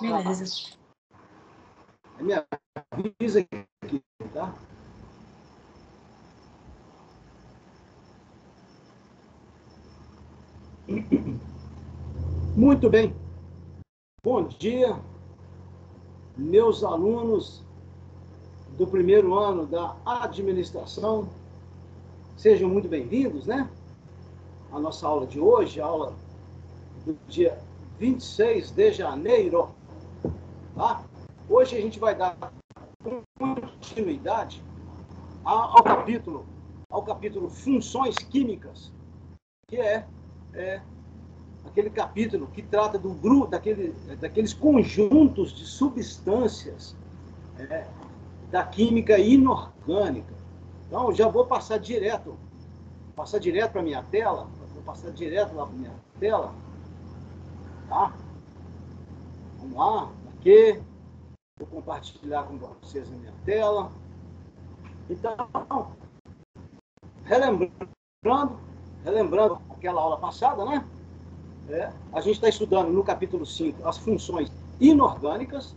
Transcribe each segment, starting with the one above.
Beleza. Me avisa aqui, tá? Muito bem. Bom dia, meus alunos do primeiro ano da administração. Sejam muito bem-vindos, né? A nossa aula de hoje, a aula do dia 26 de janeiro, tá? Hoje a gente vai dar continuidade ao capítulo Funções Químicas, que é aquele capítulo que trata do grupo, daqueles conjuntos de substâncias da química inorgânica. Então, já vou passar direto para a minha tela. Vou passar direto lá para a minha tela. Tá? Vamos lá, aqui. Vou compartilhar com vocês a minha tela. Então, relembrando aquela aula passada, né? A gente está estudando no capítulo 5 as funções inorgânicas.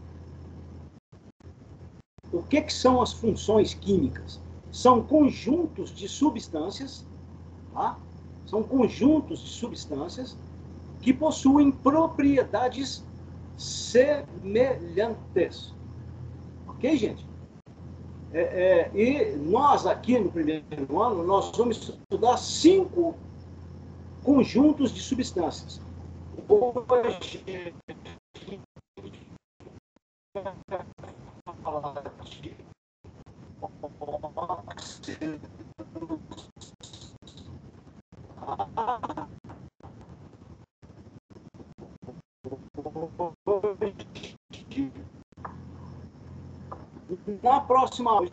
O que são as funções químicas? São conjuntos de substâncias, tá? São conjuntos de substâncias que possuem propriedades semelhantes. Ok, gente? E nós aqui no primeiro ano, nós vamos estudar 5 conjuntos de substâncias. Hoje, falar de na próxima aula,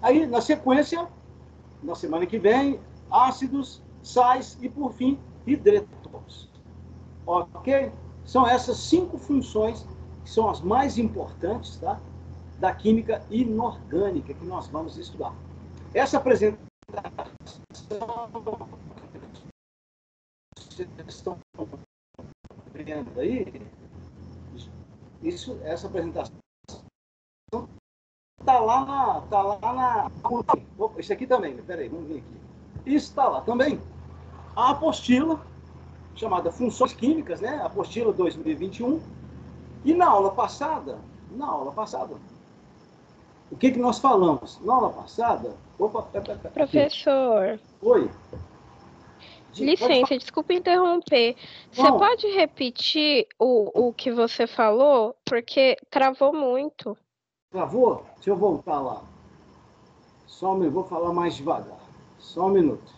aí na sequência, na semana que vem, ácidos, sais e, por fim, hidretos. Ok? São essas 5 funções que são as mais importantes, tá? Da química inorgânica que nós vamos estudar. Essa apresentação vocês estão vendo aí, essa apresentação está lá na... Opa, isso aqui também, peraí, vamos ver aqui. Isso está lá também. A apostila, chamada Funções Químicas, né? Apostila 2021. E na aula passada, o que nós falamos? Na aula passada... Opa, Professor. Oi. Licença, desculpa interromper. Você pode repetir o que você falou? Porque travou muito. Travou? Deixa eu voltar lá. Só um minuto, vou falar mais devagar. Só um minuto.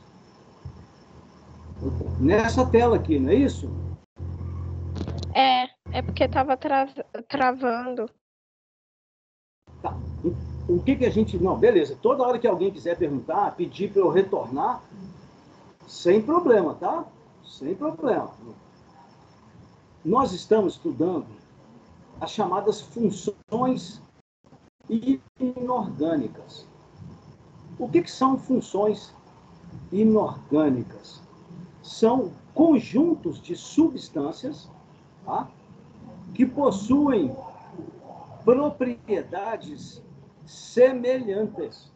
Nessa tela aqui, não é isso? É porque estava travando. Tá. O que a gente... Não, beleza. Toda hora que alguém quiser perguntar, pedir para eu retornar, sem problema, tá? Sem problema. Nós estamos estudando as chamadas funções inorgânicas. O que são funções inorgânicas? São conjuntos de substâncias, tá? Que possuem propriedades semelhantes.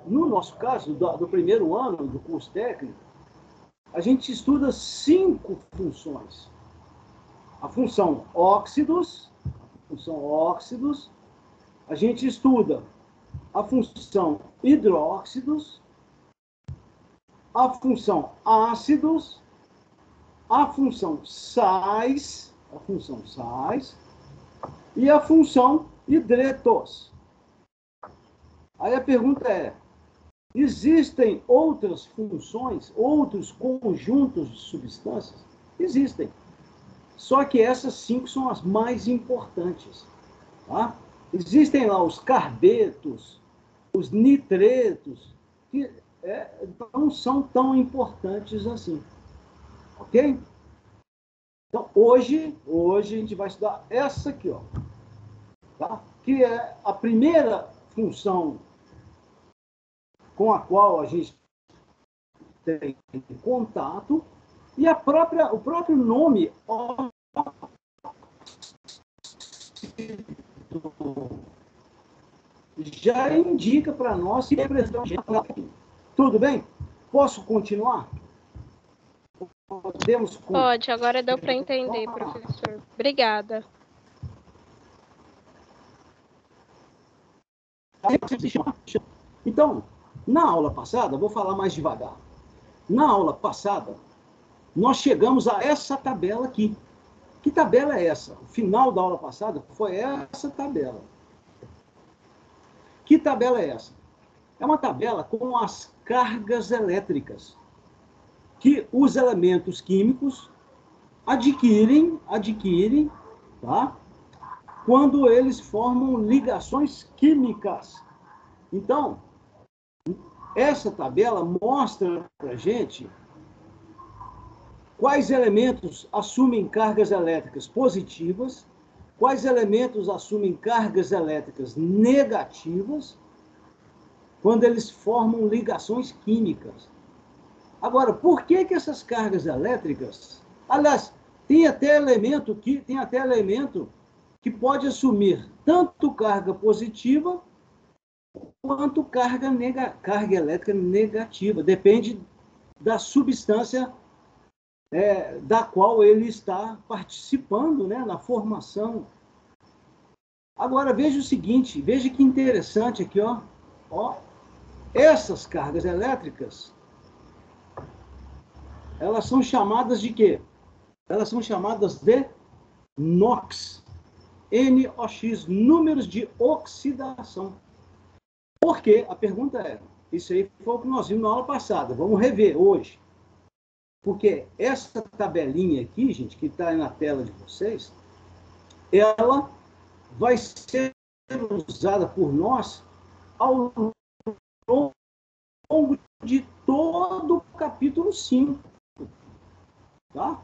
No nosso caso, do primeiro ano do curso técnico, a gente estuda 5 funções. A função óxidos, a gente estuda a função hidróxidos, a função ácidos, a função sais e a função hidretos. Aí a pergunta é: existem outras funções, outros conjuntos de substâncias? Existem. Só que essas 5 são as mais importantes. Tá? Existem lá os carbetos, os nitretos, que não são tão importantes assim. Ok? Então, hoje a gente vai estudar essa aqui, ó, tá? Que é a primeira função com a qual a gente tem contato, E o próprio nome já indica para nós que representa. Tudo bem? Posso continuar? Podemos. Pode, agora deu para entender, professor. Obrigada. Então, na aula passada, vou falar mais devagar. Na aula passada, nós chegamos a essa tabela aqui. Que tabela é essa? O final da aula passada foi essa tabela. Que tabela é essa? É uma tabela com as cargas elétricas que os elementos químicos adquirem, tá? Quando eles formam ligações químicas. Então, essa tabela mostra para a gente quais elementos assumem cargas elétricas positivas, quais elementos assumem cargas elétricas negativas, quando eles formam ligações químicas. Agora, por que essas cargas elétricas... Aliás, tem até elemento que pode assumir tanto carga positiva quanto carga elétrica negativa. Depende da substância da qual ele está participando, né, na formação. Agora, veja o seguinte, veja que interessante aqui, ó. Essas cargas elétricas, elas são chamadas de quê? Elas são chamadas de NOx. NOx, números de oxidação. Por quê? A pergunta é, isso aí foi o que nós vimos na aula passada, vamos rever hoje. Porque essa tabelinha aqui, gente, que está na tela de vocês, ela vai ser usada por nós ao longo de todo o capítulo 5. Tá?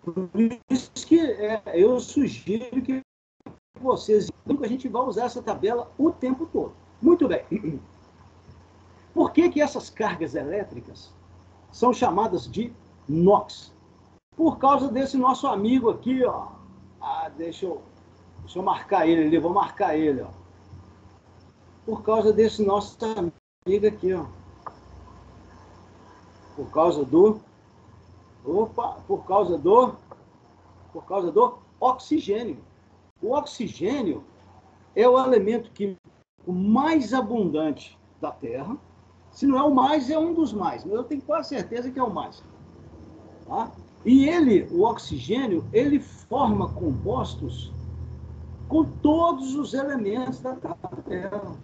Por isso que eu sugiro que vocês... A gente vai usar essa tabela o tempo todo. Muito bem. Por que essas cargas elétricas são chamadas de NOx? Por causa desse nosso amigo aqui, ó. Deixa eu marcar ele ali, vou marcar ele, ó. Por causa desse nosso amigo aqui, ó. Por causa do oxigênio. O oxigênio é o elemento químico mais abundante da Terra. Se não é o mais, é um dos mais. Mas eu tenho quase certeza que é o mais. Tá? E o oxigênio, ele forma compostos com todos os elementos da Terra.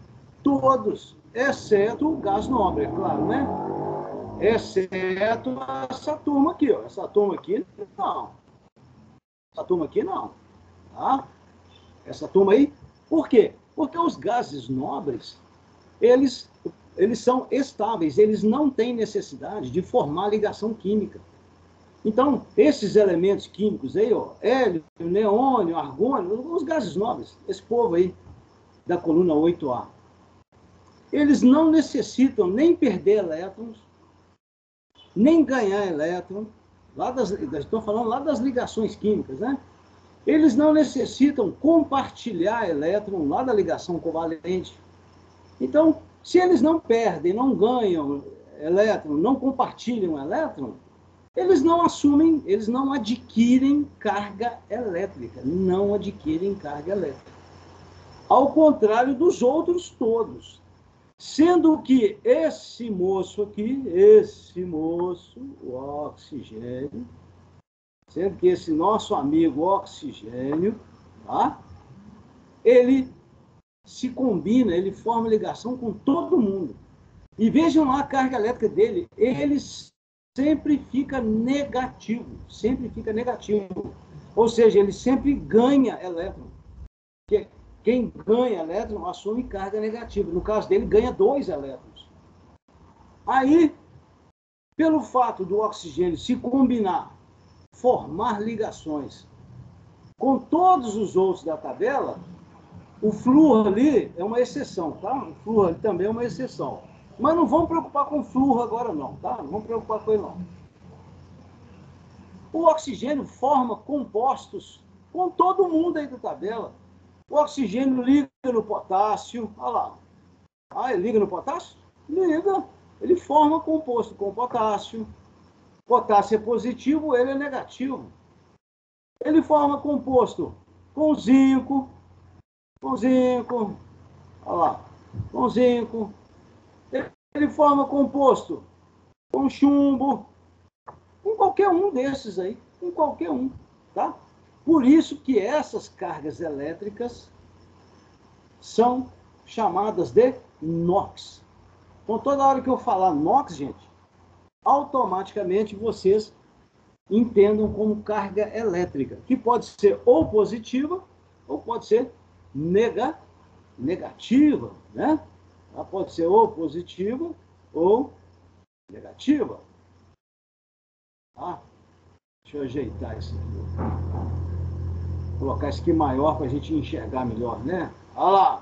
Todos, exceto o gás nobre, é claro, né? Exceto essa turma aqui, ó. Essa turma aqui, não. Essa turma aqui, não. Tá? Essa turma aí, por quê? Porque os gases nobres, eles são estáveis, eles não têm necessidade de formar ligação química. Então, esses elementos químicos aí, ó, hélio, neônio, argônio, os gases nobres, esse povo aí da coluna 8A, eles não necessitam nem perder elétrons, nem ganhar elétron, estou falando lá das ligações químicas, né? Eles não necessitam compartilhar elétron lá da ligação covalente. Então, se eles não perdem, não ganham elétron, não compartilham elétron, eles não assumem, eles não adquirem carga elétrica, não adquirem carga elétrica. Ao contrário dos outros todos. Sendo que esse moço aqui, o oxigênio, sendo que esse nosso amigo oxigênio, tá? Ele se combina, ele forma ligação com todo mundo. E vejam lá a carga elétrica dele, ele sempre fica negativo, Ou seja, ele sempre ganha elétron. Porque quem ganha elétron assume carga negativa. No caso dele, ganha 2 elétrons. Aí, pelo fato do oxigênio se combinar, formar ligações com todos os outros da tabela, o flúor ali é uma exceção, tá? O flúor ali também é uma exceção. Mas não vamos preocupar com o flúor agora não, tá? Não vamos preocupar com ele não. O oxigênio forma compostos com todo mundo aí da tabela. O oxigênio liga no potássio, olha lá. Ah, ele liga no potássio? Liga. Ele forma composto com potássio. Potássio é positivo, ele é negativo. Ele forma composto com zinco, olha lá, com zinco. Ele forma composto com chumbo, com qualquer um desses aí, com qualquer um, tá? Por isso que essas cargas elétricas são chamadas de NOx. Então, toda hora que eu falar NOx, gente, automaticamente vocês entendam como carga elétrica, que pode ser ou positiva ou pode ser negativa, né? Ela pode ser ou positiva ou negativa. Tá? Deixa eu ajeitar isso aqui. Vou colocar isso aqui maior para a gente enxergar melhor, né? Olha lá.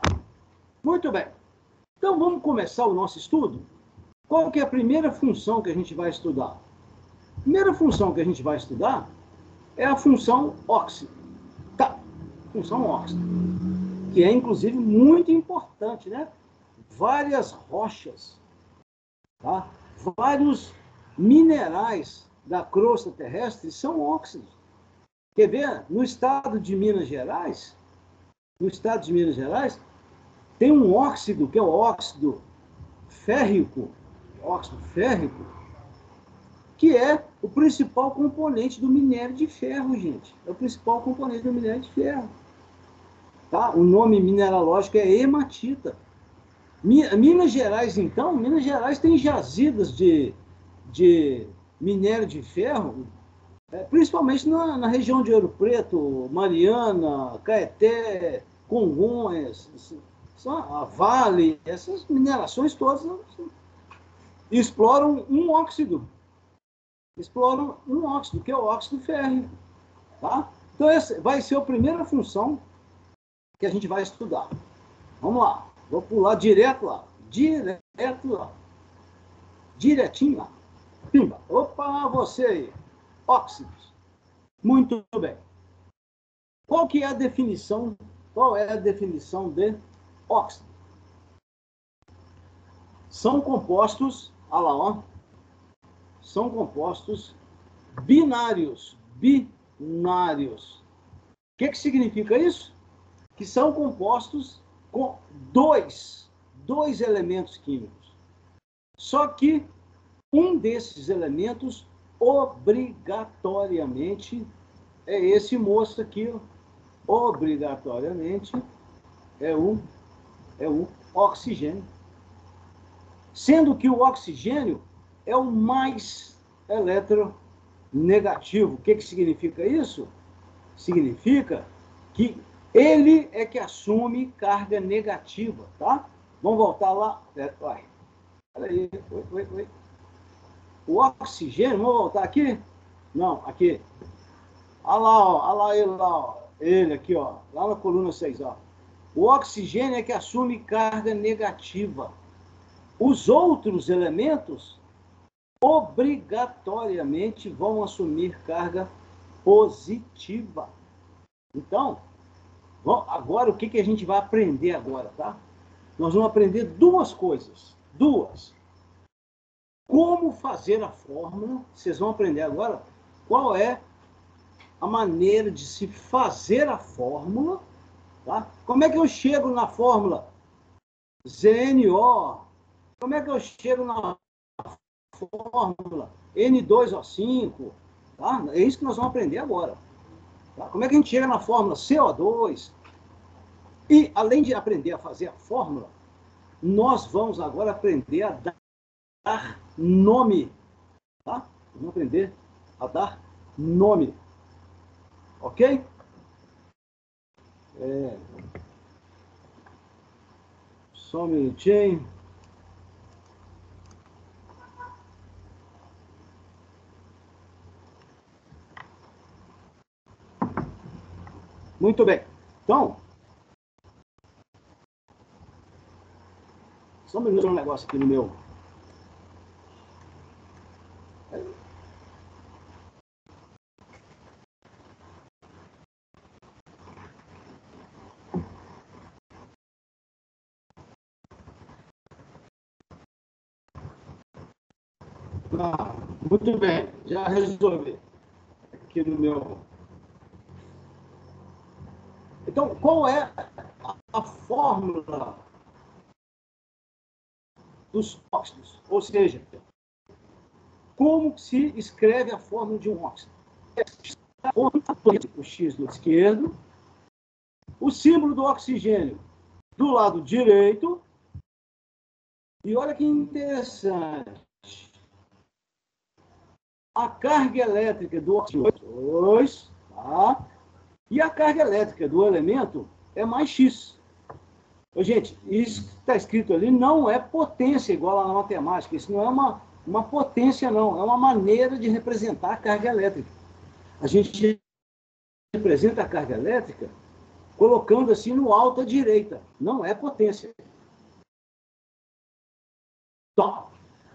Muito bem. Então, vamos começar o nosso estudo? Qual que é a primeira função que a gente vai estudar? A primeira função que a gente vai estudar é a função óxido. Tá, função óxido. Que é, inclusive, muito importante, né? Várias rochas, tá? Vários minerais da crosta terrestre são óxidos. Quer ver? No estado de Minas Gerais, tem um óxido, que é o óxido férrico, que é o principal componente do minério de ferro, gente. É o principal componente do minério de ferro. Tá? O nome mineralógico é hematita. Minas Gerais, então, Minas Gerais tem jazidas de minério de ferro, principalmente na região de Ouro Preto, Mariana, Caeté, Congonhas, a Vale, essas minerações todas exploram um óxido, que é o óxido férrico. Tá? Então, essa vai ser a primeira função que a gente vai estudar. Vamos lá, vou pular direto lá, direitinho lá. Pimba. Opa, você aí. Óxidos. Muito bem. Qual é a definição de óxido? São compostos, olha lá, ó, são compostos binários. O que significa isso? Que são compostos com dois elementos químicos. Só que um desses elementos, obrigatoriamente, é esse moço aqui, obrigatoriamente, é o oxigênio. Sendo que o oxigênio é o mais eletronegativo. O que significa isso? Significa que ele é que assume carga negativa, tá? Vamos voltar lá. Peraí. Oi. O oxigênio, vamos voltar aqui? Não, aqui. Olha lá, ó, olha lá ele lá, ó. Ele aqui, ó, lá na coluna 6, ó. O oxigênio é que assume carga negativa. Os outros elementos obrigatoriamente vão assumir carga positiva. Então, agora o que a gente vai aprender agora, tá? Nós vamos aprender duas coisas. Como fazer a fórmula, vocês vão aprender agora qual é a maneira de se fazer a fórmula, tá? Como é que eu chego na fórmula ZNO? Como é que eu chego na fórmula N2O5? Tá? É isso que nós vamos aprender agora. Tá? Como é que a gente chega na fórmula CO2? E, além de aprender a fazer a fórmula, nós vamos agora aprender a dar nome. Tá? Vamos aprender a dar nome. Ok? Só um minutinho. Muito bem. Então, Só um minuto, um negócio aqui no meu. Ah, muito bem, já resolvi aqui no meu. Então, qual é a fórmula dos óxidos? Ou seja, como se escreve a fórmula de um óxido? O X do esquerdo, o símbolo do oxigênio do lado direito, e olha que interessante, a carga elétrica do oxigênio 2, tá? E a carga elétrica do elemento é mais X. Gente, isso que está escrito ali não é potência igual lá na matemática. Isso não é uma potência, não. É uma maneira de representar a carga elétrica. A gente representa a carga elétrica colocando assim no alto à direita. Não é potência. Tá.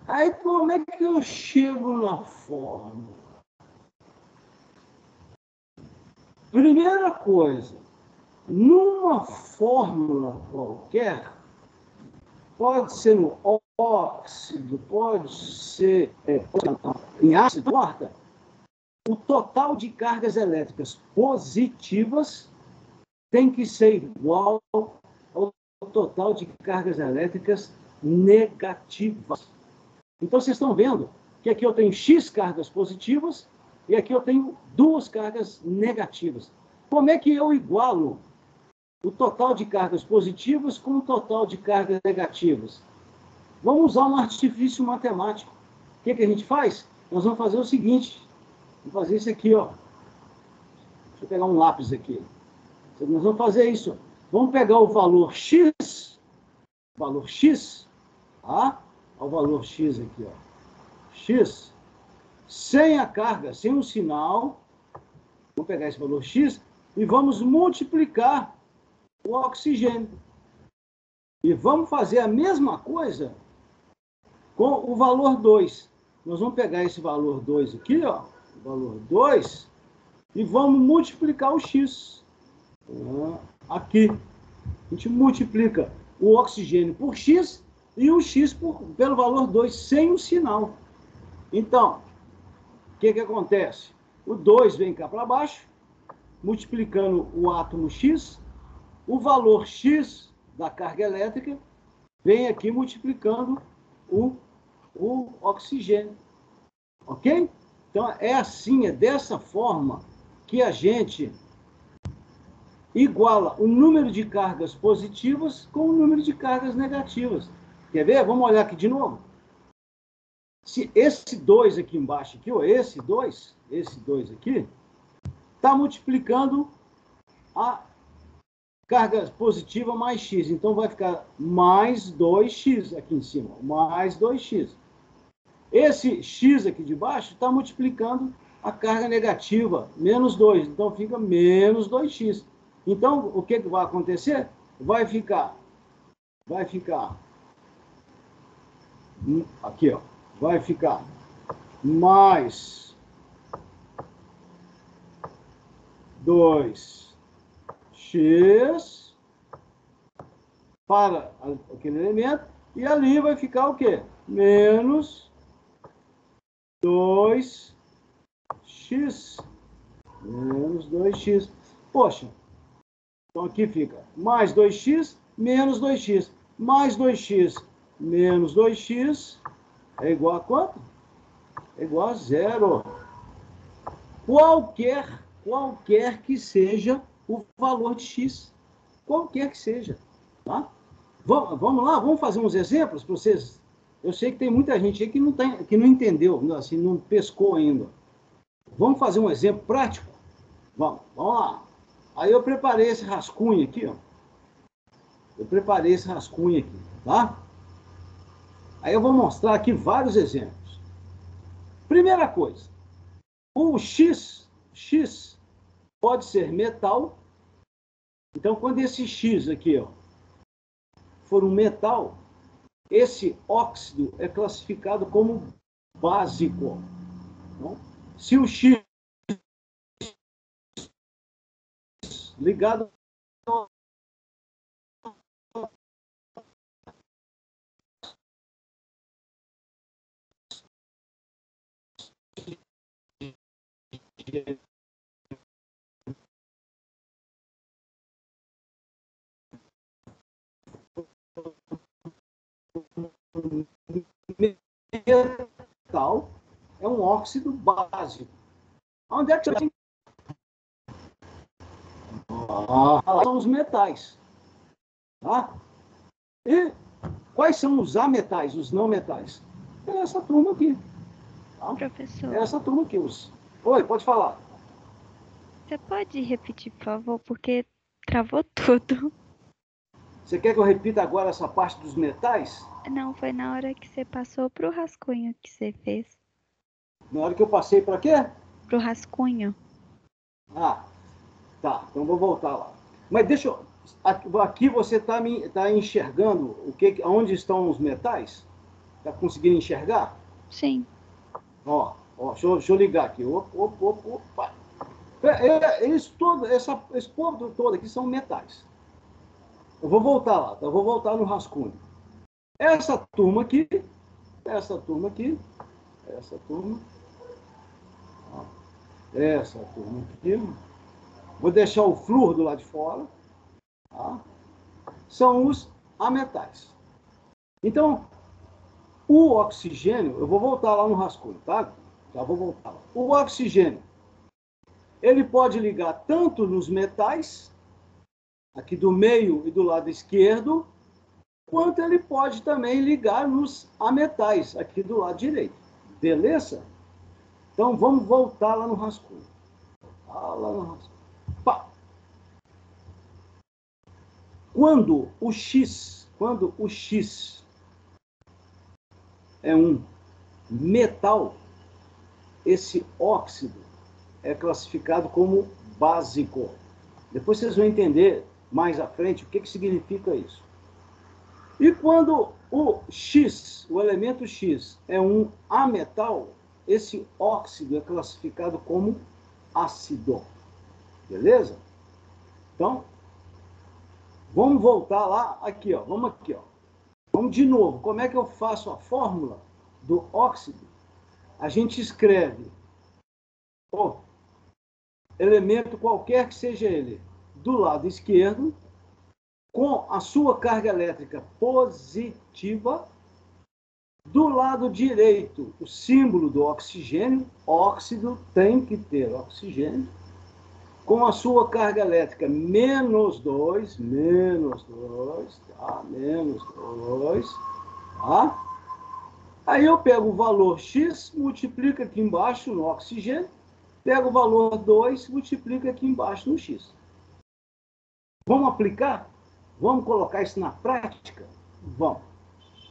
Aí, como é que eu chego na fórmula? Primeira coisa, numa fórmula qualquer, pode ser no óxido, pode ser em ácido, quarta, o total de cargas elétricas positivas tem que ser igual ao total de cargas elétricas negativas. Então, vocês estão vendo que aqui eu tenho X cargas positivas e aqui eu tenho duas cargas negativas. Como é que eu igualo o total de cargas positivas com o total de cargas negativas? Vamos usar um artifício matemático. O que a gente faz? Nós vamos fazer o seguinte. Vamos fazer isso aqui, ó. Deixa eu pegar um lápis aqui. Nós vamos fazer isso. Vamos pegar o valor X, tá? O valor X aqui, ó. X, sem a carga, sem o sinal. Vamos pegar esse valor X e vamos multiplicar o oxigênio. E vamos fazer a mesma coisa com o valor 2. Nós vamos pegar esse valor 2 aqui, ó, o valor 2, e vamos multiplicar o X. Aqui. A gente multiplica o oxigênio por X e o X pelo valor 2, sem o sinal. Então, o que acontece? O 2 vem cá para baixo, multiplicando o átomo X, o valor X da carga elétrica vem aqui multiplicando o oxigênio. Ok? Então, é assim, é dessa forma que a gente iguala o número de cargas positivas com o número de cargas negativas. Quer ver? Vamos olhar aqui de novo. Se esse 2 aqui embaixo, aqui, ó, esse 2 aqui, está multiplicando a carga positiva mais X. Então, vai ficar mais 2X aqui em cima. Mais 2X. Esse X aqui de baixo está multiplicando a carga negativa, menos 2. Então, fica menos 2X. Então, o que vai acontecer? Vai ficar aqui, ó, vai ficar mais 2x para aquele elemento, e ali vai ficar o quê? Menos 2x. Menos 2x. Poxa, então aqui fica mais 2x, menos 2x. Mais 2x, menos 2x é igual a quanto? É igual a zero. Qualquer que seja o valor de x. Qualquer que seja. Tá? Vamos lá, vamos fazer uns exemplos para vocês. Eu sei que tem muita gente aí que não entendeu, assim, não pescou ainda. Vamos fazer um exemplo prático? Vamos lá. Aí eu preparei esse rascunho aqui, ó. Tá? Aí eu vou mostrar aqui vários exemplos. Primeira coisa, o X pode ser metal. Então, quando esse X aqui, ó, for um metal, esse óxido é classificado como básico. Não? Se o X ligado ao metal, é um óxido básico. Onde é que você... são os metais. Tá? E quais são os ametais, os não metais? É essa turma aqui. Tá? Professor, É essa turma aqui. Oi, pode falar. você pode repetir, por favor, porque travou tudo. Você quer que eu repita agora essa parte dos metais? Não, foi na hora que você passou pro rascunho que você fez. Na hora que eu passei para quê? Pro rascunho. Ah, tá. Então vou voltar lá. Mas deixa eu... Aqui você está enxergando onde estão os metais? Está conseguindo enxergar? Sim. Ó, deixa eu ligar aqui. Opa. Esse povo todo aqui são metais. Eu vou voltar lá, eu vou voltar no rascunho. Essa turma aqui, essa turma, ó, essa turma aqui, vou deixar o flúor do lado de fora, tá? São os ametais. Então, o oxigênio, eu vou voltar lá no rascunho, tá? Já vou voltar lá. O oxigênio, ele pode ligar tanto nos metais, aqui do meio e do lado esquerdo, quanto ele pode também ligar nos ametais, aqui do lado direito. Beleza? Então, vamos voltar lá no rascunho. Lá no rascunho. Pá. Quando o X é um metal, esse óxido é classificado como básico. Depois vocês vão entender mais à frente o que significa isso. E quando o X, o elemento X, é um ametal, esse óxido é classificado como ácido. Beleza? Então, vamos voltar lá, aqui, ó. Vamos aqui, ó. Vamos de novo. Como é que eu faço a fórmula do óxido? A gente escreve o elemento qualquer que seja ele do lado esquerdo, com a sua carga elétrica positiva. Do lado direito, o símbolo do oxigênio, óxido tem que ter oxigênio, com a sua carga elétrica menos 2, tá? Menos 2, tá? Aí eu pego o valor X, multiplico aqui embaixo no oxigênio, pego o valor 2, multiplico aqui embaixo no X. Vamos aplicar? Vamos colocar isso na prática? Vamos.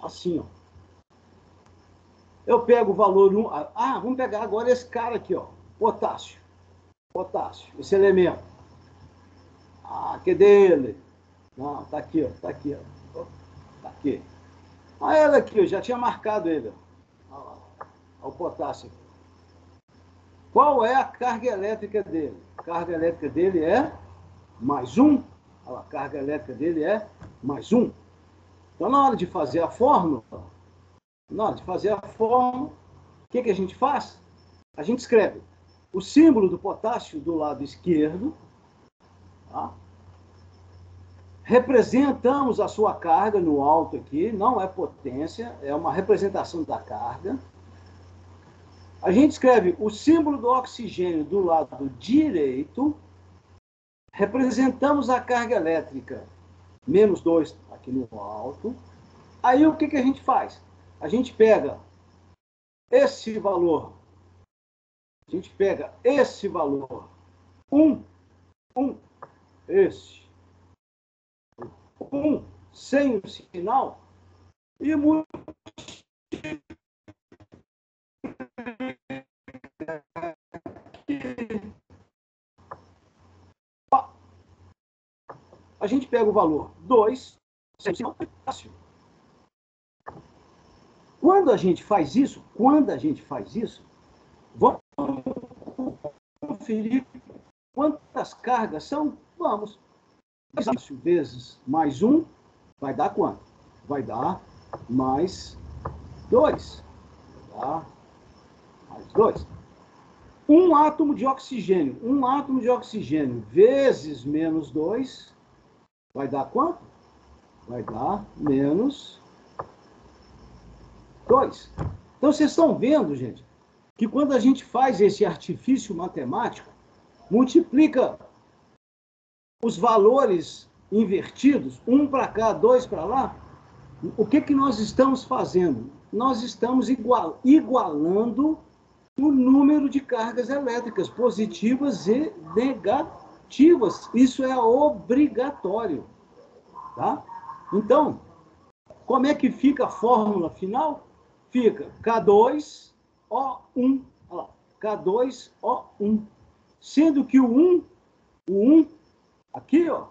Assim, ó. Eu pego o valor 1. Vamos pegar agora esse cara aqui, ó. Potássio. Potássio, esse elemento. Cadê ele? Não, tá aqui, ó. Tá aqui, ó. Tá aqui. Ele aqui, eu já tinha marcado ele. Olha lá. Olha o potássio. Qual é a carga elétrica dele? A carga elétrica dele é mais 1. Olha lá, a carga elétrica dele é mais 1. Então, na hora de fazer a fórmula, o que a gente faz? A gente escreve o símbolo do potássio do lado esquerdo, tá? Representamos a sua carga no alto aqui, não é potência, é uma representação da carga. A gente escreve o símbolo do oxigênio do lado direito, representamos a carga elétrica, menos 2 aqui no alto. Aí o que a gente faz? A gente pega esse valor, 1, esse, 1 sem o sinal, e a gente pega o valor 2, sem o sinal, fácil. Quando a gente faz isso, vamos conferir quantas cargas são? Vamos. 2 vezes mais 1 vai dar quanto? Vai dar mais 2. Vai dar mais 2. Um átomo de oxigênio vezes menos 2 vai dar quanto? Vai dar menos 2. Então, vocês estão vendo, gente, que quando a gente faz esse artifício matemático, multiplica os valores invertidos, 1 para cá, 2 para lá, o que nós estamos fazendo? Nós estamos igualando o número de cargas elétricas positivas e negativas. Isso é obrigatório. Tá? Então, como é que fica a fórmula final? Fica K2O1. Olha lá, K2O1. Sendo que o 1, aqui, ó,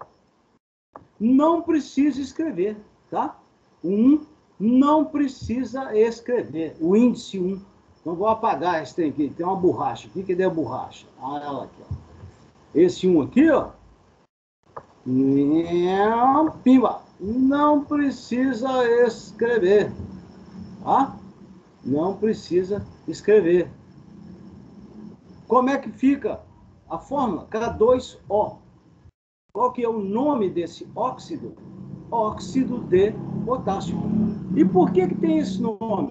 não precisa escrever, tá? O 1 não precisa escrever, o índice 1. Então, vou apagar esse trem aqui. Tem uma borracha aqui. Cadê a borracha? Ah, ela aqui, ó. Esse 1 aqui, ó. Pimba. Não precisa escrever. Tá? Não precisa escrever. Como é que fica a fórmula? K2O. Qual que é o nome desse óxido? Óxido de potássio. E por que tem esse nome?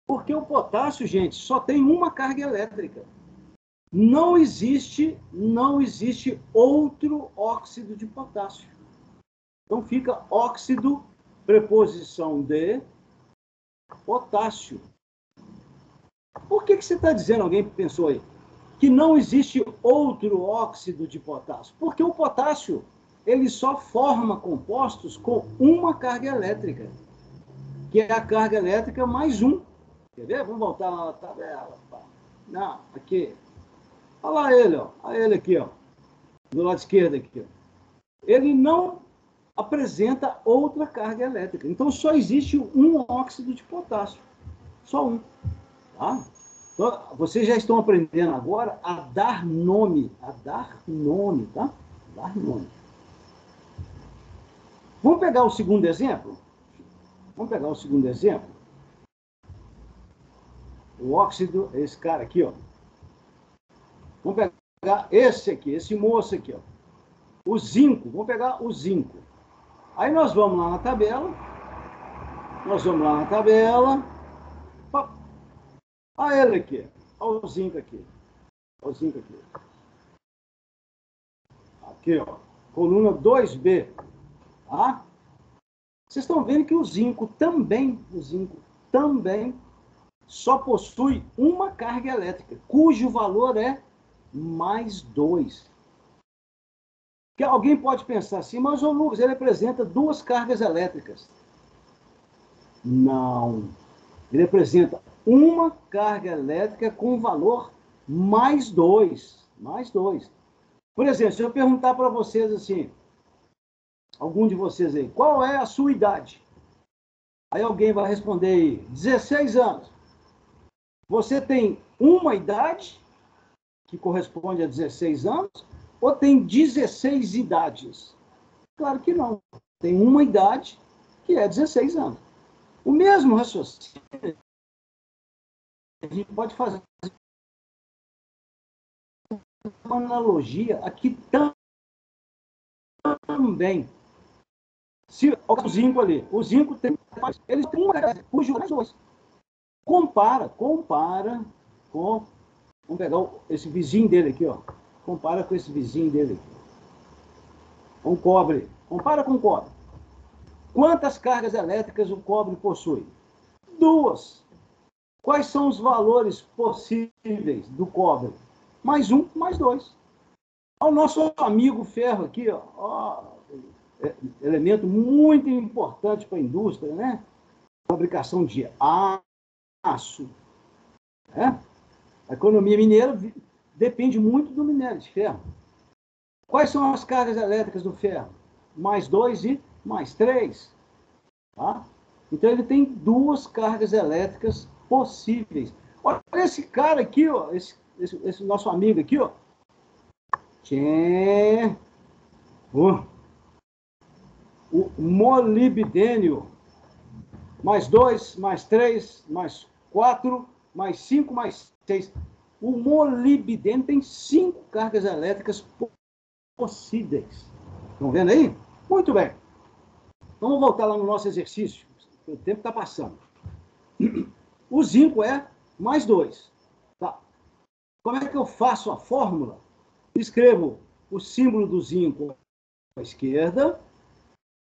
Porque o potássio, gente, só tem uma carga elétrica. Não existe outro óxido de potássio. Então fica óxido, preposição de potássio. Por que você está dizendo, alguém pensou aí, que não existe outro óxido de potássio? Porque o potássio, ele só forma compostos com uma carga elétrica, que é a carga elétrica mais 1. Quer ver? Vamos voltar lá na tabela. Não, aqui. Olha lá ele, ó. Olha ele aqui, ó. Do lado esquerdo aqui, ó. Ele não apresenta outra carga elétrica. Então, só existe um óxido de potássio. Só um. Tá? Então, vocês já estão aprendendo agora a dar nome. A dar nome, tá? Dar nome. Vamos pegar o segundo exemplo? O óxido, esse cara aqui, ó. Vamos pegar esse aqui, esse moço aqui, ó. O zinco, vamos pegar o zinco. Aí nós vamos lá na tabela. Olha ele aqui. Olha o zinco aqui. Aqui, ó. Coluna 2B. Tá? Vocês estão vendo que o zinco também só possui uma carga elétrica, cujo valor é mais 2. Que alguém pode pensar assim, mas o Lucas, ele apresenta 2 cargas elétricas. Não. Ele apresenta uma carga elétrica com valor mais 2. Por exemplo, se eu perguntar para vocês assim, algum de vocês aí, qual é a sua idade? Aí alguém vai responder aí, 16 anos. Você tem uma idade que corresponde a 16 anos ou tem 16 idades? Claro que não. Tem uma idade que é 16 anos. O mesmo raciocínio a gente pode fazer uma analogia aqui também. Se o zinco ali, o zinco tem, eles têm uma cujo mais 2. Compara com, vamos pegar esse vizinho dele aqui, ó. Compara com esse vizinho dele aqui. Com cobre. Compara com cobre. Quantas cargas elétricas o cobre possui? 2. Quais são os valores possíveis do cobre? Mais 1, mais 2. O nosso amigo ferro aqui, ó, elemento muito importante para a indústria, né? Fabricação de aço. Né? A economia mineira depende muito do minério de ferro. Quais são as cargas elétricas do ferro? Mais 2 e mais 3. Tá? Então, ele tem duas cargas elétricas possíveis. Olha esse cara aqui, ó, esse nosso amigo aqui, ó. O molibdênio. Mais 2, mais 3, mais 4, mais 5, mais 6. O molibdênio tem 5 cargas elétricas possíveis. Estão vendo aí? Muito bem. Vamos voltar lá no nosso exercício. O tempo está passando. O zinco é mais 2. Tá. Como é que eu faço a fórmula? Escrevo o símbolo do zinco à esquerda.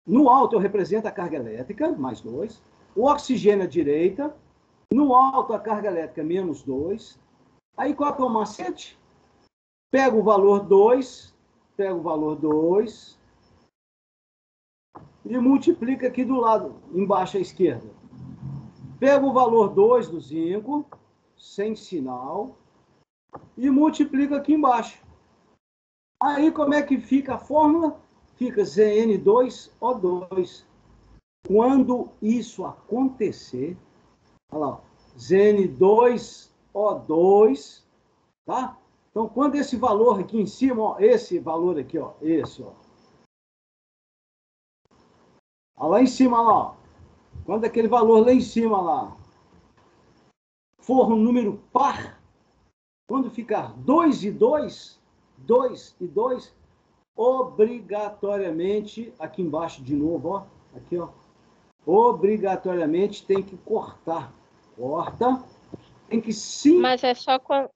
No alto eu represento a carga elétrica, mais 2. O oxigênio à direita. No alto a carga elétrica, menos 2. Aí qual é o macete? Pega o valor 2, e multiplica aqui do lado, embaixo à esquerda. Pega o valor 2 do zinco, sem sinal, e multiplica aqui embaixo. Aí como é que fica a fórmula? Fica Zn2O2. Quando isso acontecer, olha lá, Zn2O2, tá? Então, quando esse valor aqui em cima, ó, esse valor aqui, ó, esse, ó. Lá em cima, lá, ó, quando aquele valor lá em cima, lá, for um número par, quando ficar 2 e 2, 2 e 2, obrigatoriamente, aqui embaixo de novo, ó, aqui, ó, obrigatoriamente tem que cortar. Corta, tem que sim. Mas é só quando,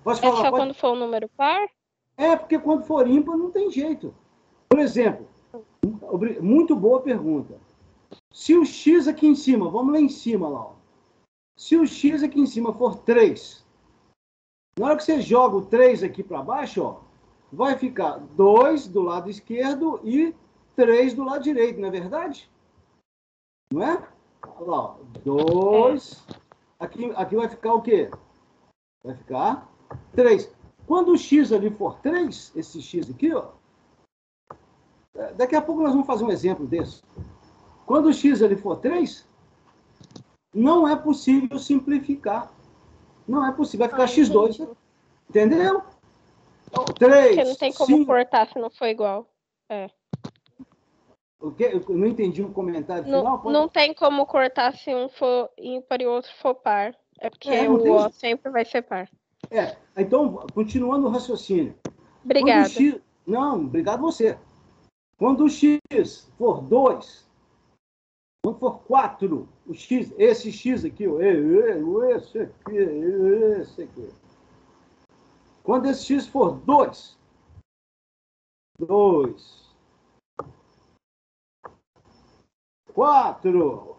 quando for um número par? É, porque quando for ímpar não tem jeito. Por exemplo, muito boa pergunta. Se o x aqui em cima, vamos lá em cima, lá, ó. Se o x aqui em cima for 3, na hora que você joga o 3 aqui para baixo, ó, vai ficar 2 do lado esquerdo e 3 do lado direito, não é verdade? Não é? Olha lá, ó, 2. Aqui vai ficar o quê? Vai ficar 3. Quando o x ali for 3, esse x aqui, ó, daqui a pouco nós vamos fazer um exemplo desse. Quando o x ali for 3, não é possível simplificar. Não é possível. Vai ficar x2. Entendi. Entendeu? 3, porque não tem como 5. cortar se não for igual. É. O quê? Eu não entendi o comentário final. Não tem como cortar se um for ímpar e o outro for par. É porque o O sempre vai ser par. Então, continuando o raciocínio. Obrigada. Não, obrigado você. Quando o x for 2, quando for 4, o x, esse x aqui, esse aqui. Quando esse x for 2, 4.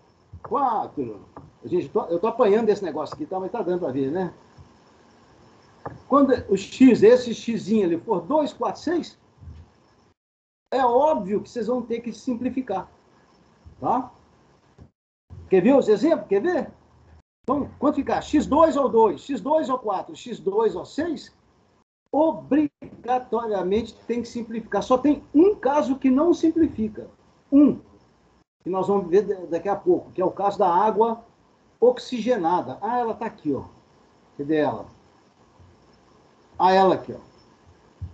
Gente, eu tô apanhando esse negócio aqui, tá? Mas tá dando para ver, né? Quando o x, esse xzinho ali for 2, 4, 6, é óbvio que vocês vão ter que simplificar. Tá? Quer ver os exemplos? Quer ver? Então, quando ficar x2 ou 2, x2 ou 4, x2 ou 6, obrigatoriamente tem que simplificar. Só tem um caso que não simplifica. Que nós vamos ver daqui a pouco, que é o caso da água oxigenada. Ah, ela está aqui, ó. Cadê ela? Ah, ela aqui, ó.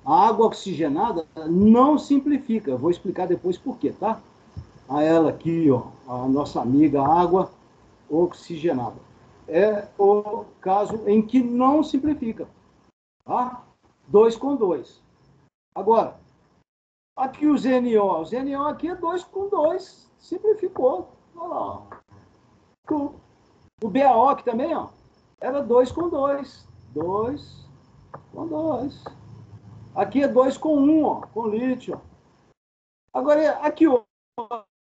A água oxigenada não simplifica. Eu vou explicar depois por quê, tá? Ah, ela aqui, ó. A nossa amiga água oxigenada. É o caso em que não simplifica. Tá? 2 com 2. Agora, aqui o ZNO. O ZNO aqui é 2 com 2. Simplificou. Olha lá. O BAO aqui também, ó, era 2 com 2. 2 com 2. Aqui é 2 com 1, ó, com lítio. Agora, aqui o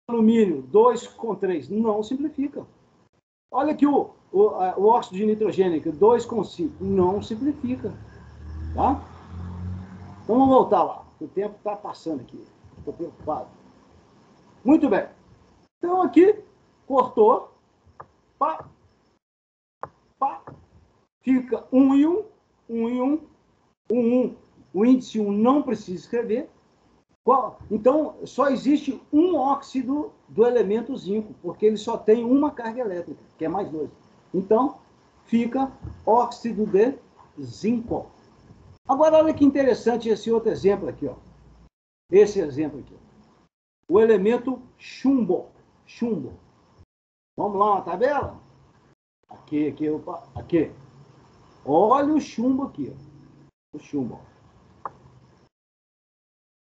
alumínio, 2 com 3. Não simplifica. Olha aqui o óxido de nitrogênio, 2 com 5. Não simplifica. Tá? Então vamos voltar lá. O tempo está passando aqui. Estou preocupado. Muito bem. Então aqui, cortou. Pá. Pá. Fica 1 e 1. 1 e 1. 1. O índice 1 não precisa escrever. Então, só existe um óxido do elemento zinco, porque ele só tem uma carga elétrica, que é mais 2. Então, fica óxido de zinco. Agora, olha que interessante esse outro exemplo aqui, ó. Esse exemplo aqui. O elemento chumbo. Chumbo. Vamos lá na tabela? Aqui, opa, aqui. Olha o chumbo aqui, ó. O chumbo.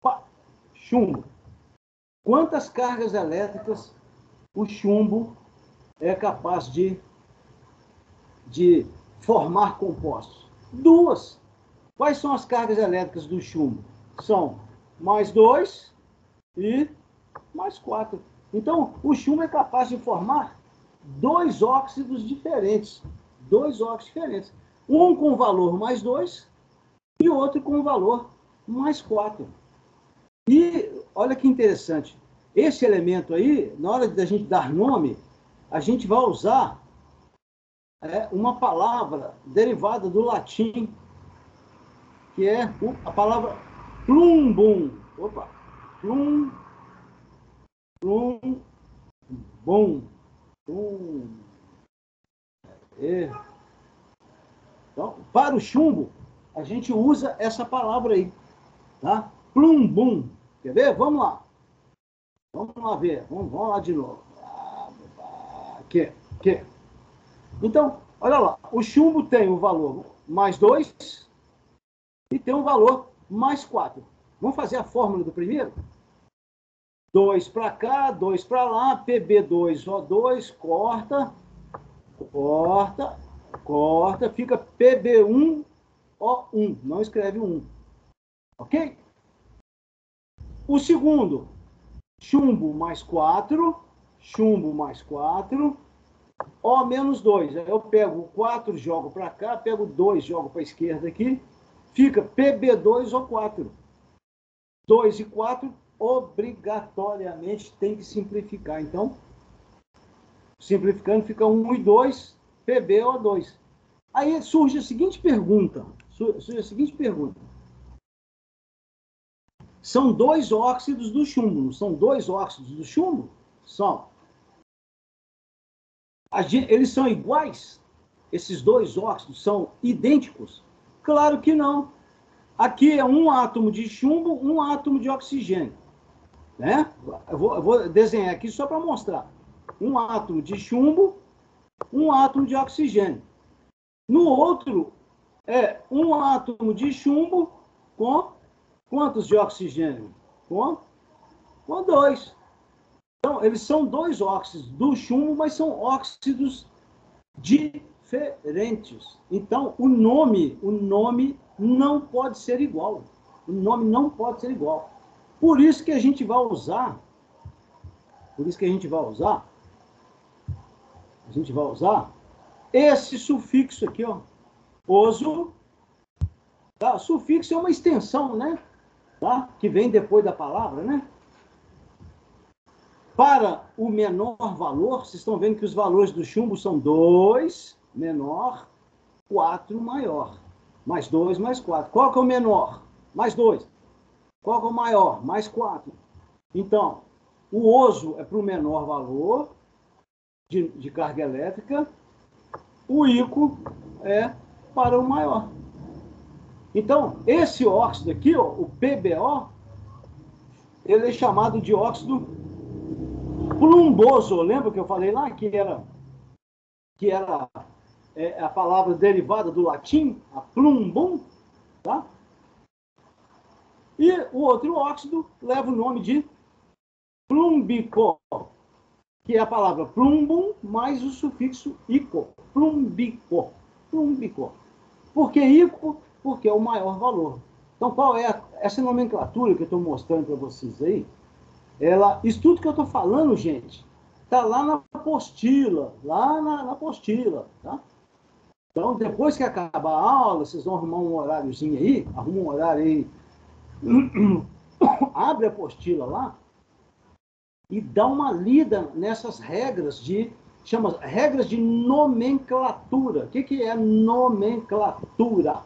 Opa, chumbo. Quantas cargas elétricas o chumbo é capaz de formar compostos? 2. Quais são as cargas elétricas do chumbo? São mais 2 e mais 4. Então, o chumbo é capaz de formar 2 óxidos diferentes. 2 óxidos diferentes. Um com valor mais 2 e outro com valor mais 4. E olha que interessante. Esse elemento aí, na hora da gente dar nome, a gente vai usar uma palavra derivada do latim, que é a palavra plumbum. Opa! Plumbum. Então, para o chumbo, a gente usa essa palavra aí, tá? Plumbum. Quer ver? Vamos lá. Vamos lá ver. Vamos lá de novo. Aqui. Então, olha lá. O chumbo tem o valor mais 2 e tem o valor mais 4. Vamos fazer a fórmula do primeiro? 2 para cá, 2 para lá, PB2O2, corta, fica PB1O1, não escreve 1. Ok? O segundo, chumbo mais 4, O menos 2. Aí eu pego o 4, jogo para cá, pego o 2, jogo para a esquerda aqui, fica PB2O4. 2 e 4, obrigatoriamente tem que simplificar. Então, simplificando, fica 1 e 2, PbO2. Aí surge a seguinte pergunta. São 2 óxidos do chumbo, não são 2 óxidos do chumbo? São. Eles são iguais? Esses 2 óxidos são idênticos? Claro que não. Aqui é um átomo de chumbo, um átomo de oxigênio. Né? Eu vou desenhar aqui só para mostrar. Um átomo de chumbo, um átomo de oxigênio. No outro, é um átomo de chumbo com quantos de oxigênio? Com 2. Então, eles são 2 óxidos do chumbo, mas são óxidos diferentes. Então, o nome não pode ser igual. O nome não pode ser igual. Por isso que a gente vai usar esse sufixo aqui, ó, oso. Tá? O sufixo é uma extensão, né? Tá? Que vem depois da palavra, né? Para o menor valor, vocês estão vendo que os valores do chumbo são 2 menor, 4 maior. Mais 2, mais 4. Qual que é o menor? Mais 2. Qual que é o maior? Mais 4. Então, o oso é para o menor valor de carga elétrica, o íco é para o maior. Então, esse óxido aqui, ó, o PbO, ele é chamado de óxido plumboso. Lembra que eu falei lá que era a palavra derivada do latim, a plumbum, tá? E o outro óxido leva o nome de plumbico, que é a palavra plumbum mais o sufixo ico, plumbico. Por que ico? Porque é o maior valor. Então, qual é essa nomenclatura que eu estou mostrando para vocês aí? Isso tudo que eu estou falando, gente, está lá na apostila, na apostila, tá? Então, depois que acabar a aula, vocês vão arrumar um horáriozinho aí, arruma um horário aí, abre a apostila lá e dá uma lida nessas regras chama regras de nomenclatura. O que é nomenclatura?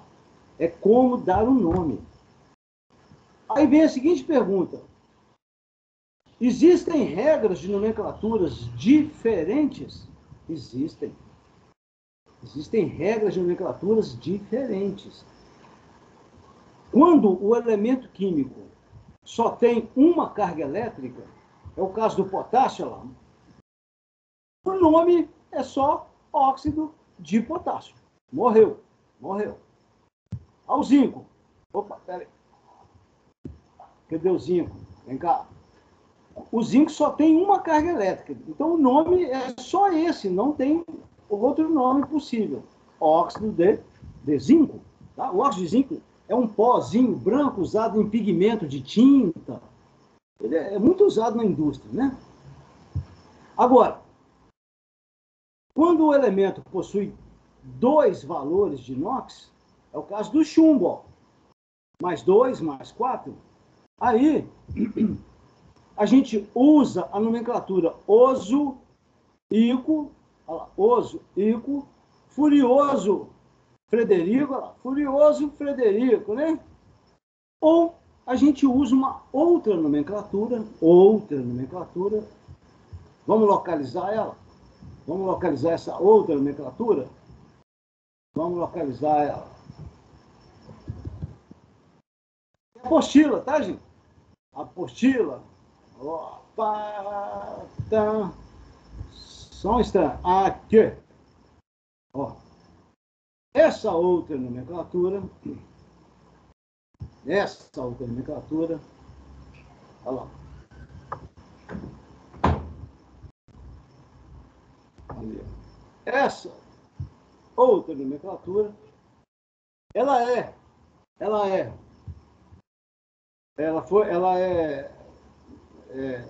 É como dar um nome. Aí vem a seguinte pergunta. Existem regras de nomenclaturas diferentes? Existem. Existem regras de nomenclaturas diferentes. Quando o elemento químico só tem uma carga elétrica, é o caso do potássio lá, o nome é só óxido de potássio. Morreu. Ao zinco. Opa, peraí. Cadê o zinco? Vem cá. O zinco só tem uma carga elétrica. Então, o nome é só esse, não tem outro nome possível. Óxido de zinco. Tá? O óxido de zinco é um pozinho branco usado em pigmento de tinta. Ele é muito usado na indústria, né? Agora, quando o elemento possui 2 valores de NOx, é o caso do chumbo, ó. Mais 2, mais 4. Aí, a gente usa a nomenclatura oso, ico, furioso, Frederico, né? Ou a gente usa uma outra nomenclatura. Vamos localizar ela? Vamos localizar essa outra nomenclatura? Vamos localizar ela. Apostila, tá, gente? Apostila. Opa, tá. Só um instante. Aqui. Ó. Essa outra nomenclatura. Olha lá. Ali. Essa outra nomenclatura, ela é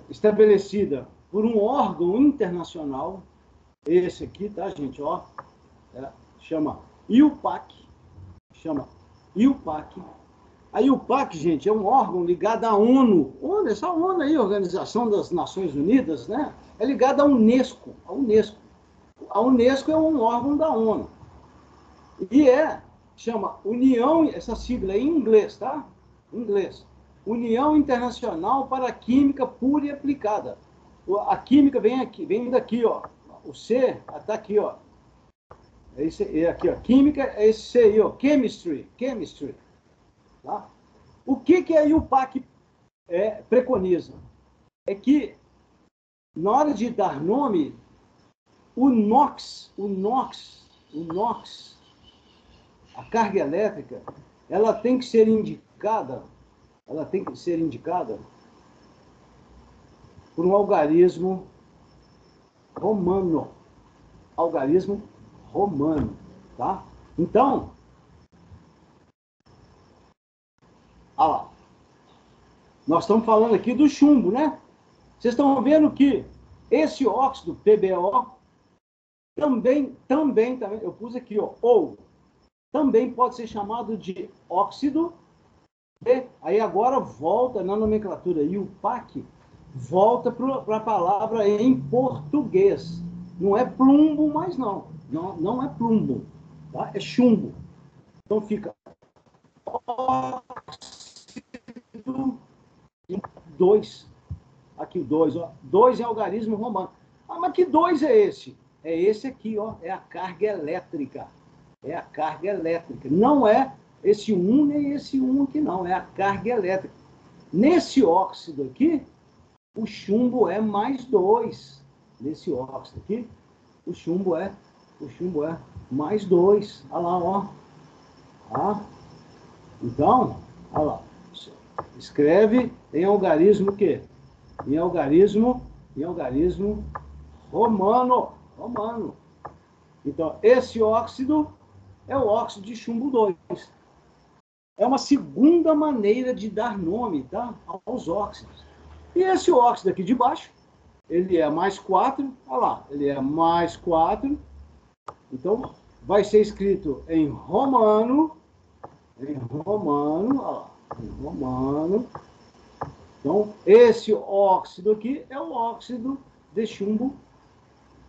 estabelecida por um órgão internacional, esse aqui, tá, gente, ó, chama IUPAC, A IUPAC, gente, é um órgão ligado à ONU, essa ONU aí, Organização das Nações Unidas, né, é ligada à Unesco, A Unesco é um órgão da ONU, e chama União, essa sigla é em inglês, tá? Inglês. União Internacional para a Química Pura e Aplicada. A química vem daqui, ó. O C está aqui, ó. É aqui, ó. Química é esse C aí, ó. Chemistry. Tá? O que a IUPAC preconiza? É que, na hora de dar nome, o NOx, a carga elétrica, ela tem que ser indicada por um algarismo romano. Tá? Então, olha lá. Nós estamos falando aqui do chumbo, né? Vocês estão vendo que esse óxido, PbO, também, eu pus aqui, ó, ou, também pode ser chamado de óxido. Aí agora volta na nomenclatura IUPAC, volta para a palavra em português. Não é plumbo mais não. Não é plumbo, tá? É chumbo. Então fica óxido 2. Aqui o 2, ó. 2 é algarismo romano. Ah, mas que 2 é esse? É esse aqui, ó. É a carga elétrica. Não é esse 1 nem esse 1 aqui, não. É a carga elétrica. Nesse óxido aqui, o chumbo é mais 2. Nesse óxido aqui, o chumbo é mais 2. Olha lá, ó. Então, olha lá. Escreve em algarismo o quê? Em algarismo romano. Então, esse óxido é o óxido de chumbo 2. É uma segunda maneira de dar nome, tá, aos óxidos. E esse óxido aqui de baixo, ele é mais 4, olha lá, ele é mais 4. Então, vai ser escrito em romano, olha lá, em romano. Então, esse óxido aqui é o óxido de chumbo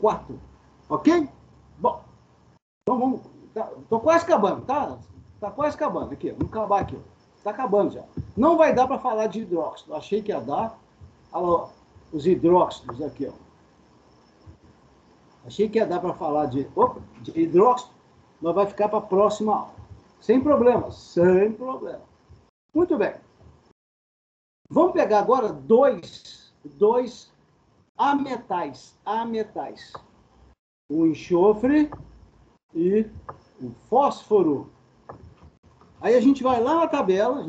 4. Ok? Bom, então vamos. Estou quase acabando, tá? Está quase acabando. Aqui, vamos acabar aqui. Está acabando já. Não vai dar para falar de hidróxido. Achei que ia dar. os hidróxidos aqui, ó. Achei que ia dar para falar de hidróxido, mas vai ficar para a próxima aula. Sem problema, sem problema. Muito bem. Vamos pegar agora dois ametais. O enxofre e o fósforo. Aí a gente vai lá na tabela,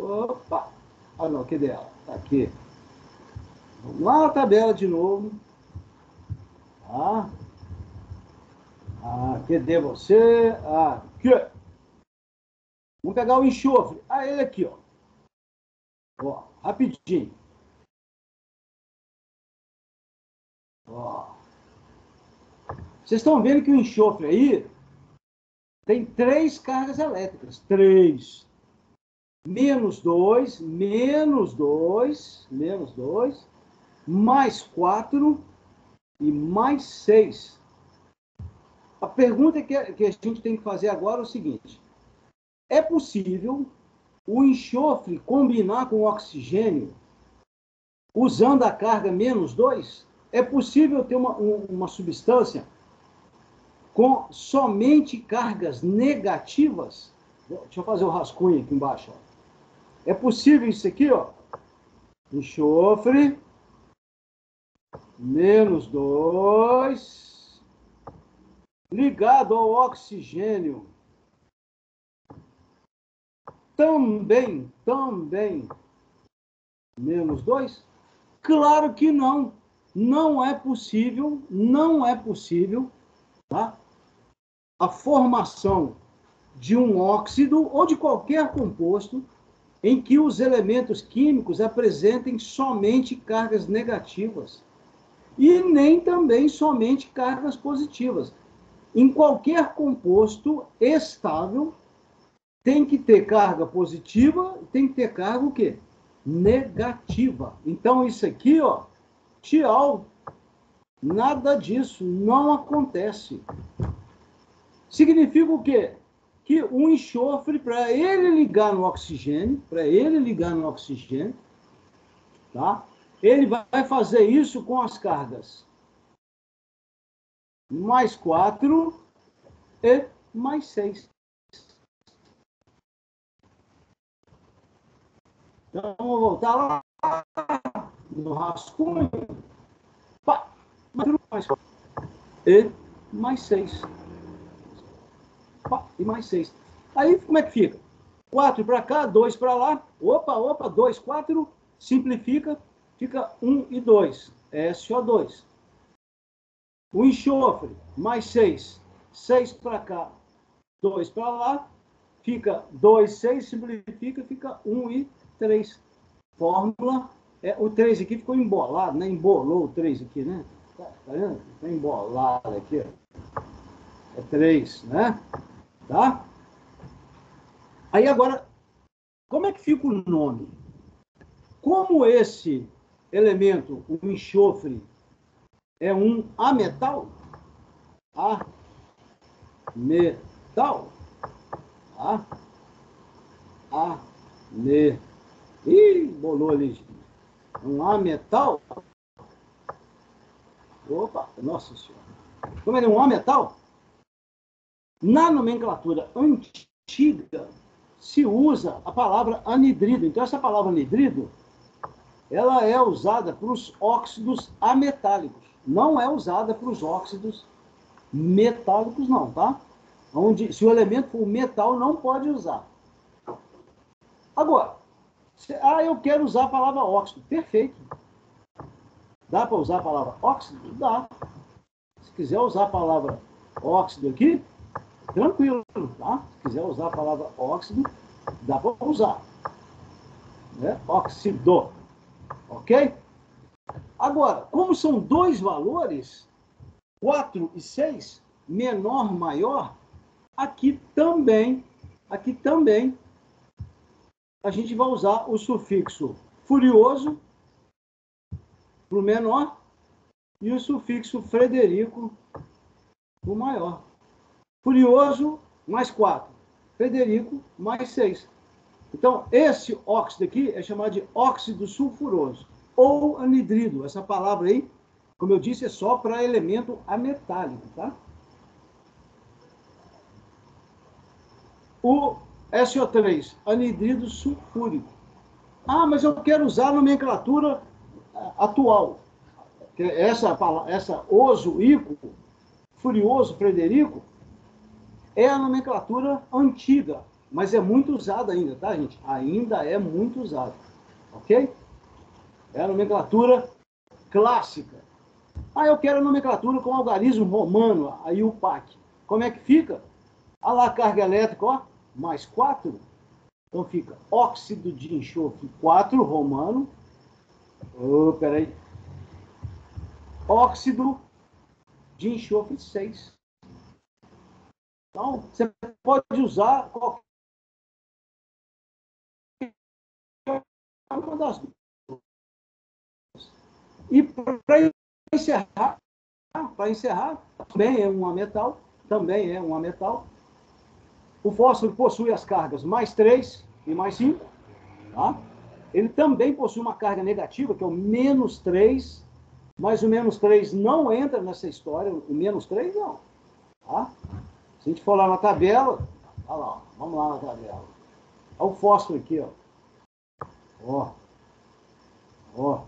Opa! Ah, não, cadê ela? Tá aqui. Vamos lá na tabela de novo. Tá? Ah, cadê você? Aqui. Vamos pegar o enxofre. Ah, ele aqui, ó. Ó, rapidinho. Ó. Vocês estão vendo que o enxofre aí tem 3 cargas elétricas. 3. -2, mais 4 e mais 6. A pergunta que a gente tem que fazer agora é o seguinte: é possível o enxofre combinar com o oxigênio usando a carga -2? É possível ter uma substância com somente cargas negativas? Deixa eu fazer o rascunho aqui embaixo. Ó. É possível isso aqui, ó. Enxofre, -2, ligado ao oxigênio. Também, -2? Claro que não. Não é possível, tá? A formação de um óxido ou de qualquer composto em que os elementos químicos apresentem somente cargas negativas e nem também somente cargas positivas. Em qualquer composto estável, tem que ter carga positiva, tem que ter carga o quê? Negativa. Então, isso aqui, ó, tchau, nada disso, não acontece. Significa o quê? Que o enxofre, para ele ligar no oxigênio, tá? Ele vai fazer isso com as cargas mais 4 e mais 6. Então, vamos voltar lá no rascunho. Pá, mais 4 e mais 6. Pá, e mais 6. Aí, como é que fica? 4 para cá, 2 para lá. Opa, 2, 4. Simplifica, fica 1 e 2. É SO2. O enxofre, mais 6. 6 para cá, 2 para lá. Fica 2, 6, simplifica, fica 1 e 3. Fórmula, o 3 aqui ficou embolado, né? Embolou o 3 aqui, né? Tá vendo? Ficou embolado aqui. É 3, né? Tá? Aí agora, como é que fica o nome? Como esse elemento, o enxofre, é um ametal, ametal, ih, bolou ali. Um ametal. Opa, nossa senhora. Como ele é um ametal, na nomenclatura antiga se usa a palavra anidrido. Então, essa palavra anidrido, ela é usada para os óxidos ametálicos. Não é usada para os óxidos metálicos, não, tá? Onde, se o elemento for metal, não pode usar. Agora, eu quero usar a palavra óxido. Perfeito. Dá para usar a palavra óxido? Dá. Se quiser usar a palavra óxido aqui, tranquilo, tá? Se quiser usar a palavra óxido, dá para usar. Né? Óxido. Ok? Agora, como são 2 valores, 4 e 6, menor, maior, aqui também, a gente vai usar o sufixo furioso para o menor e o sufixo Frederico para o maior. Furioso, mais 4. Frederico, mais 6. Então, esse óxido aqui é chamado de óxido sulfuroso. ou anidrido. Essa palavra aí, como eu disse, é só para elemento ametálico, tá? O SO3, anidrido sulfúrico. Ah, mas eu quero usar a nomenclatura atual. Essa Oso, Ico, Furioso, Frederico, é a nomenclatura antiga, mas é muito usada ainda, tá, gente? Ainda é muito usada, ok? É a nomenclatura clássica. Ah, eu quero a nomenclatura com algarismo romano, aí o PAC. Como é que fica? A lá, carga elétrica, ó, mais 4. Então fica óxido de enxofre 4, romano. Oh, peraí. Óxido de enxofre 6. Então, você pode usar qualquer uma das duas. E para encerrar, também é um ametal, O fósforo possui as cargas mais 3 e mais 5, tá? Ele também possui uma carga negativa, que é o menos 3, mas o menos 3 não entra nessa história, o menos 3 não, tá? Se a gente for lá na tabela, olha lá, vamos lá na tabela. Olha o fósforo aqui, ó. Ó.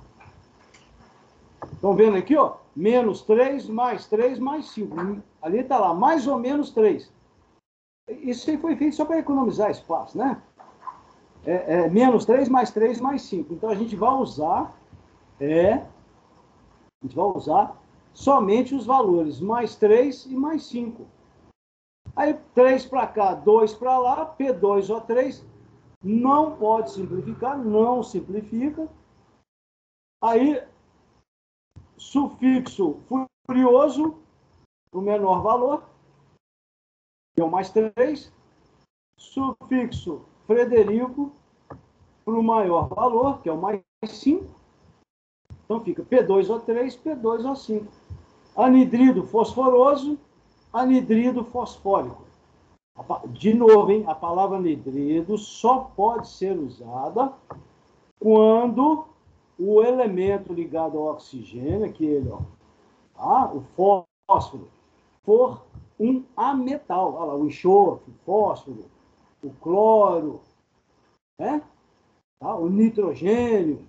Estão vendo aqui, ó? Menos 3, mais 3, mais 5. Ali está lá, mais ou menos 3. Isso aí foi feito só para economizar espaço, né? Menos 3, mais 3, mais 5. Então a gente vai usar somente os valores mais 3 e mais 5. Aí 3 para cá, 2 para lá, P2O3. Não pode simplificar, não simplifica. Aí, sufixo furioso, o menor valor, que é o mais 3. Sufixo Frederico, para o maior valor, que é o mais 5. Então fica P2O3, P2O5. Anidrido fosforoso, anidrido fosfórico. De novo, hein? A palavra anidrido só pode ser usada quando o elemento ligado ao oxigênio, aquele, ó, tá? O fósforo, for um ametal. Olha lá, o enxofre, o fósforo, o cloro, né? Tá? O nitrogênio.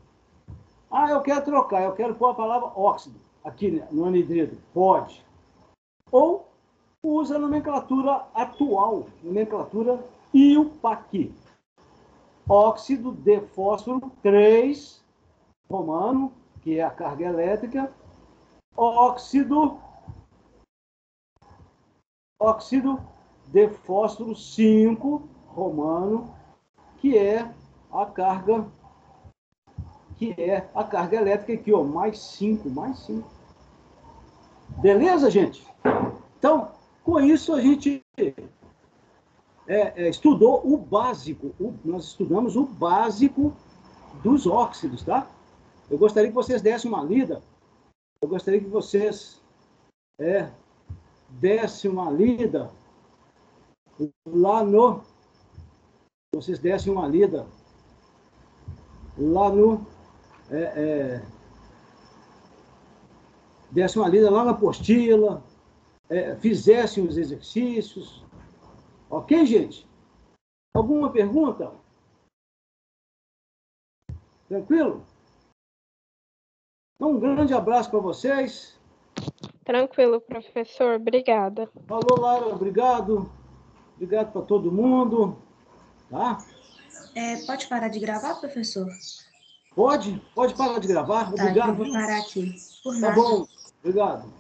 Ah, eu quero trocar, eu quero pôr a palavra óxido aqui no anidrido. Pode. Ou usa a nomenclatura atual, nomenclatura IUPAC. Óxido de fósforo 3, romano, que é a carga elétrica. Óxido de fósforo 5, romano, que é a carga elétrica aqui, ó, mais 5. Beleza, gente? Então, com isso a gente estudou o básico, nós estudamos o básico dos óxidos, tá? Eu gostaria que vocês dessem uma lida, lá no... Vocês dessem uma lida lá no... dessem uma lida lá na apostila, fizessem os exercícios. Ok, gente? Alguma pergunta? Tranquilo? Então, um grande abraço para vocês. Tranquilo, professor. Obrigada. Falou, Lara. Obrigado. Obrigado para todo mundo. Tá? Pode parar de gravar, professor? Pode parar de gravar. Tá, Obrigado. então eu vou parar aqui. Por nada. Tá bom. Obrigado.